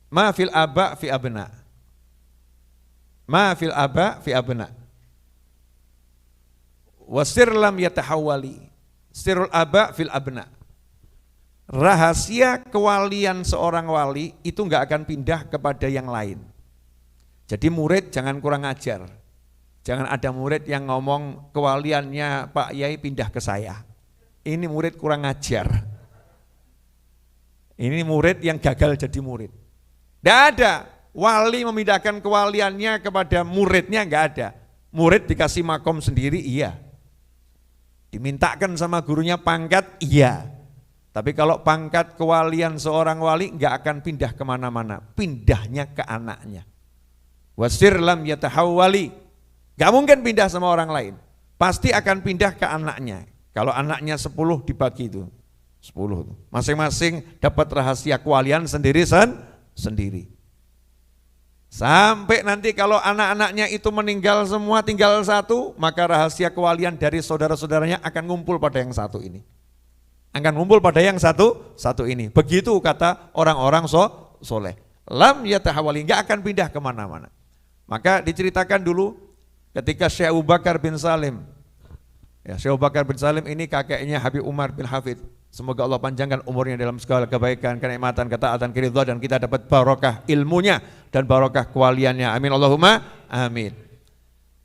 Ma fil aba fi abna. Ma fil aba fi abna. Wasir lam yatahawali. Sirul aba fil abna. Rahasia kewalian seorang wali itu enggak akan pindah kepada yang lain. Jadi murid jangan kurang ajar. Jangan ada murid yang ngomong kewaliannya Pak Yai pindah ke saya. Ini murid kurang ajar. Ini murid yang gagal jadi murid. Tidak ada wali memindahkan kewaliannya kepada muridnya, enggak ada. Murid dikasih makom sendiri, iya. Dimintakan sama gurunya pangkat, iya. Tapi kalau pangkat kewalian seorang wali enggak akan pindah kemana-mana, pindahnya ke anaknya. Wasir lam yatahawwali, enggak mungkin pindah sama orang lain. Pasti akan pindah ke anaknya. Kalau anaknya 10 dibagi itu, 10. Masing-masing dapat rahasia kewalian sendiri. Sampai nanti kalau anak-anaknya itu meninggal semua tinggal satu, maka rahasia kewalian dari saudara-saudaranya akan ngumpul pada yang satu ini. Akan ngumpul pada yang satu ini. Begitu kata orang-orang soleh. Lam yatahawali, enggak akan pindah kemana-mana. Maka diceritakan dulu ketika Syekh Abu Bakar bin Salim. Ya, Syekh Abu Bakar bin Salim ini kakeknya Habib Umar bin Hafid. Semoga Allah panjangkan umurnya dalam segala kebaikan, kenikmatan, ketaatan, keridhaan, dan kita dapat barokah ilmunya dan barokah kewaliannya. Amin Allahumma amin.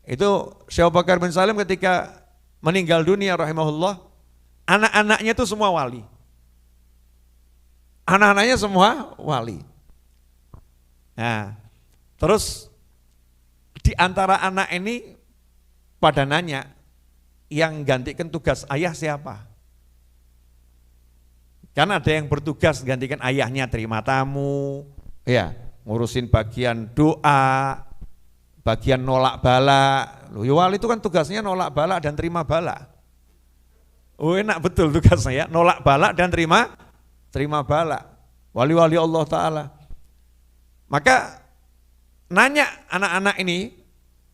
Itu Syekh Abu Bakar bin Salim ketika meninggal dunia rahimahullah, anak-anaknya itu semua wali. Anak-anaknya semua wali. Nah, terus di antara anak ini pada nanya, yang gantikan tugas ayah siapa? Kan ada yang bertugas gantikan ayahnya terima tamu, ya, ngurusin bagian doa, bagian nolak bala. Loh, ya wali itu kan tugasnya nolak bala dan terima bala. Oh, enak betul tugasnya ya, nolak bala dan terima bala. Wali-wali Allah Ta'ala. Maka nanya anak-anak ini,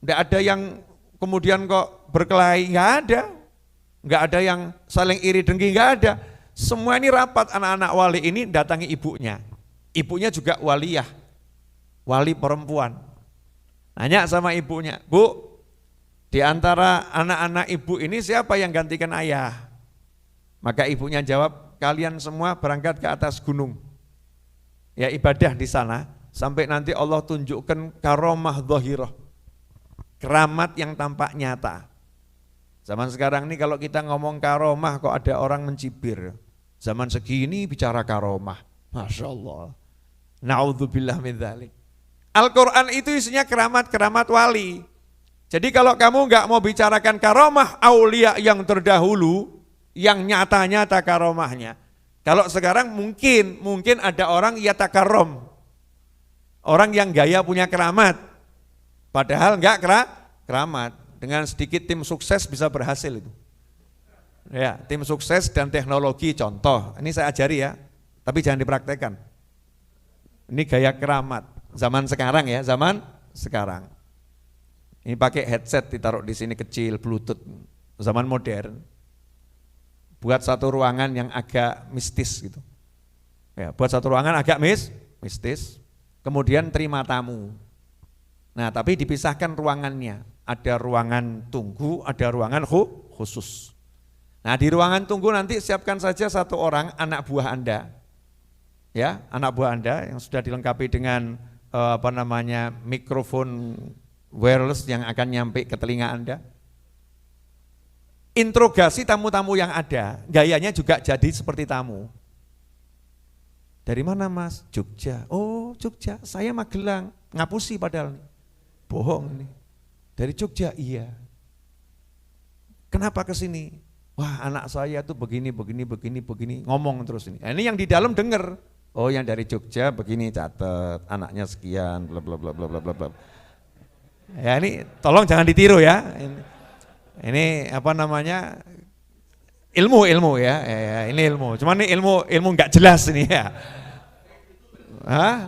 tidak ada yang kemudian kok berkelahi, nggak ada yang saling iri dengki, nggak ada. Semua ini rapat, anak-anak wali ini datangi ibunya. Ibunya juga waliyah, wali perempuan. Nanya sama ibunya, Bu, di antara anak-anak ibu ini siapa yang gantikan ayah? Maka ibunya jawab, kalian semua berangkat ke atas gunung. Ya ibadah di sana, sampai nanti Allah tunjukkan karomah dhahirah, keramat yang tampak nyata. Zaman sekarang ini kalau kita ngomong karomah kok ada orang mencibir. Zaman segini bicara karomah, Masya Allah. Na'udzubillah min dzalik. Al-Quran itu isinya keramat-keramat wali. Jadi kalau kamu enggak mau bicarakan karomah aulia yang terdahulu, yang nyata-nyata karomahnya. Kalau sekarang mungkin ada orang yatakarom. Orang yang gaya punya keramat. Padahal enggak keramat. Dengan sedikit tim sukses bisa berhasil itu. Ya, tim sukses dan teknologi contoh. Ini saya ajari ya, tapi jangan dipraktekkan. Ini gaya keramat zaman sekarang ya, zaman sekarang. Ini pakai headset ditaruh di sini kecil, bluetooth, zaman modern. Buat satu ruangan yang agak mistis gitu. Ya, buat satu ruangan agak mistis. Kemudian terima tamu. Nah, tapi dipisahkan ruangannya. Ada ruangan tunggu, ada ruangan khusus. Nah, di ruangan tunggu nanti siapkan saja satu orang anak buah Anda. Ya, anak buah Anda yang sudah dilengkapi dengan mikrofon wireless yang akan nyampe ke telinga Anda. Interogasi tamu-tamu yang ada, gayanya juga jadi seperti tamu. Dari mana Mas? Jogja. Oh, Jogja. Saya Magelang. Ngapusi padahal. Bohong nih. Dari Jogja, iya. Kenapa ke sini? Wah, anak saya tuh begini, ngomong terus ini. Nah, ini yang di dalam denger. Oh, yang dari Jogja begini, catat, anaknya sekian, bla bla bla bla bla bla. Ya, ini tolong jangan ditiru ya. Ini ilmu ya. Ini ilmu. Cuman ini ilmu nggak jelas ini ya. Hah?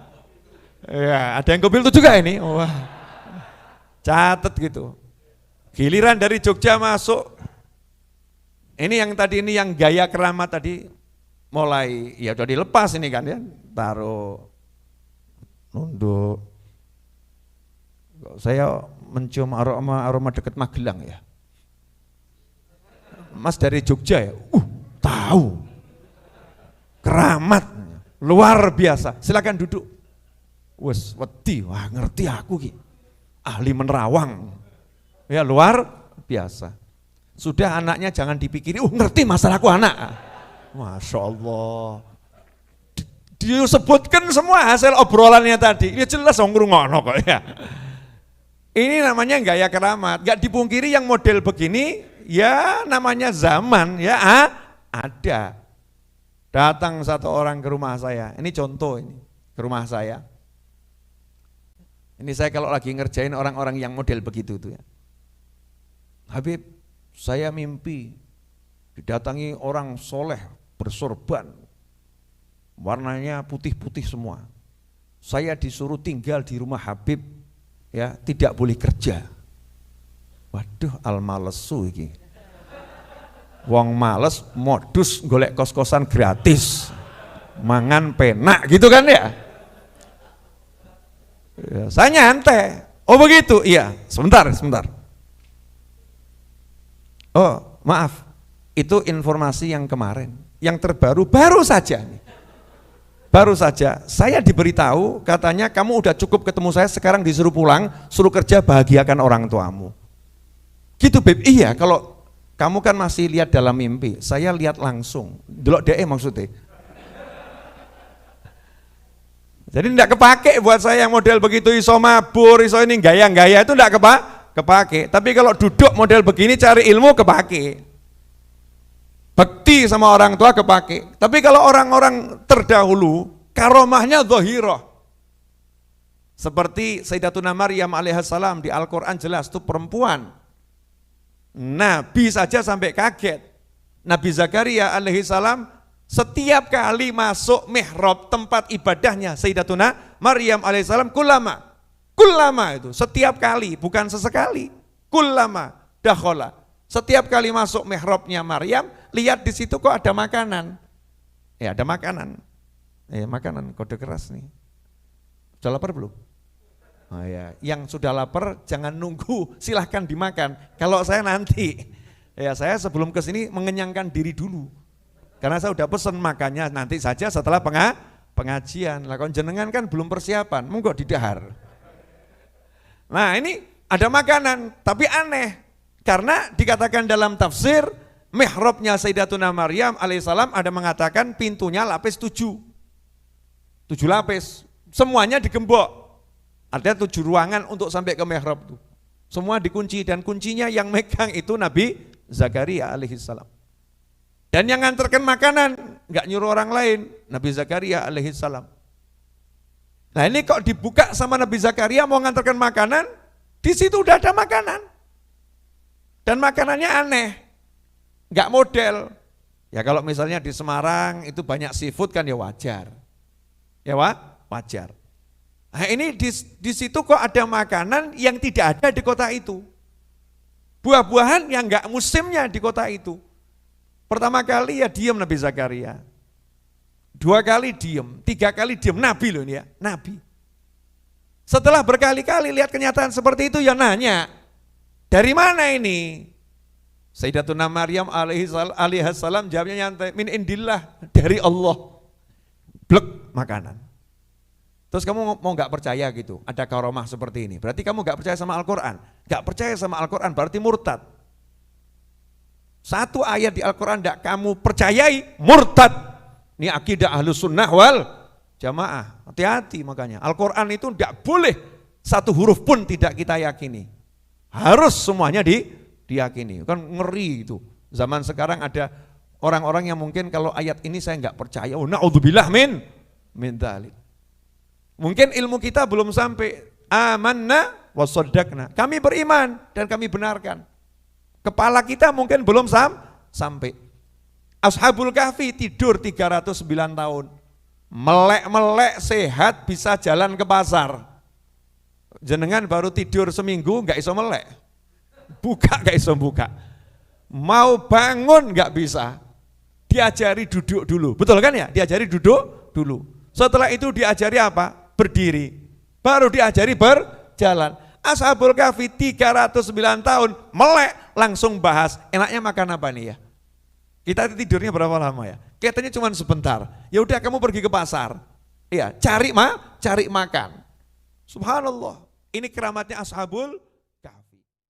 Ya, ada yang kopil itu juga ini. Wah. Catat gitu. Giliran dari Jogja masuk. Ini yang tadi ini yang gaya keramat tadi mulai ya udah dilepas ini kan ya. Taruh nunduk. Saya mencium aroma dekat Magelang ya. Mas dari Jogja ya? Tahu. Keramat, luar biasa. Silakan duduk. Wes wedi, wah ngerti aku ki. Ahli menerawang. Ya luar biasa. Sudah anaknya jangan dipikiri, ngerti masalahku anak. Masya Allah. Disebutkan semua hasil obrolannya tadi. Ini jelas ngrungokno kok ya. Ini namanya gaya keramat. Gak dipungkiri yang model begini, ya namanya zaman ya ada. Datang satu orang ke rumah saya. Ini contoh ini ke rumah saya. Ini saya kalau lagi ngerjain orang-orang yang model begitu tuh ya. Habib, saya mimpi didatangi orang soleh bersorban, warnanya putih-putih semua. Saya disuruh tinggal di rumah Habib, ya tidak boleh kerja. Waduh, al-malesu iki. Wong males modus golek kos-kosan gratis, mangan penak gitu kan ya. Saya nyantai. Oh begitu, iya. Sebentar. Oh maaf, itu informasi yang kemarin, yang terbaru baru saja. Baru saja saya diberitahu katanya kamu udah cukup ketemu saya, sekarang disuruh pulang, suruh kerja, bahagiakan orang tuamu. Gitu Beb, iya kalau kamu kan masih lihat dalam mimpi, saya lihat langsung, delok DE maksudnya. Jadi tidak kepake buat saya yang model begitu, iso mabur, iso ini gaya-gaya itu tidak kepake. Tapi kalau duduk model begini cari ilmu kepake. Bekti sama orang tua kepake. Tapi kalau orang-orang terdahulu karomahnya zahirah. Seperti Sayyidatuna Maryam alaihissalam di Al-Quran jelas itu perempuan. Nabi saja sampai kaget. Nabi Zakaria alaihissalam setiap kali masuk mihrab tempat ibadahnya Sayyidatuna Maryam alaihissalam kullama itu setiap kali, bukan sesekali. Kullama dakhala. Setiap kali masuk mihrabnya Maryam, lihat di situ kok ada makanan. Ya ada makanan. Makanan kode keras nih. Sudah lapar belum? Oh ya, yang sudah lapar jangan nunggu, silahkan dimakan. Kalau saya nanti, ya saya sebelum ke sini mengenyangkan diri dulu. Karena saya udah pesen makannya nanti saja setelah pengajian. Lah kon jenengan kan belum persiapan, monggo didahar. Nah ini ada makanan, tapi aneh. Karena dikatakan dalam tafsir, mihrabnya Sayyidatuna Maryam alaihissalam ada mengatakan pintunya lapis 7 lapis, semuanya digembok. Artinya 7 ruangan untuk sampai ke mihrab itu. Semua dikunci dan kuncinya yang megang itu Nabi Zakaria alaihissalam. Dan yang nganterkan makanan nggak nyuruh orang lain, Nabi Zakaria alaihissalam. Nah ini kok dibuka sama Nabi Zakaria mau nganterkan makanan, di situ udah ada makanan. Dan makanannya aneh, nggak model. Ya kalau misalnya di Semarang itu banyak seafood kan ya wajar. Ya wajar. Nah ini di situ kok ada makanan yang tidak ada di kota itu. Buah-buahan yang enggak musimnya di kota itu. Pertama kali ya diam Nabi Zakaria. 2 kali diam, 3 kali diam, Nabi loh ini ya, Nabi. Setelah berkali-kali lihat kenyataan seperti itu ya nanya, dari mana ini? Sayyidatuna Maryam alaihissalam jawabnya nyantai, min indillah, dari Allah. Blek makanan. Terus kamu mau nggak percaya gitu, ada karomah seperti ini, berarti kamu nggak percaya sama Al-Quran. Nggak percaya sama Al-Quran berarti murtad. Satu ayat di Al-Quran nggak kamu percayai, murtad. Ini akidah Ahlus Sunnah wal Jamaah. Hati-hati makanya, Al-Quran itu nggak boleh satu huruf pun tidak kita yakini. Harus semuanya diyakini, kan ngeri itu. Zaman sekarang ada orang-orang yang mungkin kalau ayat ini saya nggak percaya, oh na'udzubillah min dzalik. Mungkin ilmu kita belum sampai, amanna wa shaddaqna. Kami beriman dan kami benarkan. Kepala kita mungkin belum sampai. Ashabul Kahfi tidur 309 tahun. Melek-melek sehat bisa jalan ke pasar. Jenengan baru tidur seminggu nggak iso melek. Buka nggak iso buka. Mau bangun nggak bisa. Diajari duduk dulu. Betul kan ya? Diajari duduk dulu. Setelah itu diajari apa? Berdiri. baru diajari berjalan. Ashabul Kahfi 309 tahun, melek langsung bahas, enaknya makan apa nih ya? Kita tidurnya berapa lama ya? Katanya cuma sebentar. Ya udah kamu pergi ke pasar. Ya, cari makan. Subhanallah. Ini keramatnya Ashabul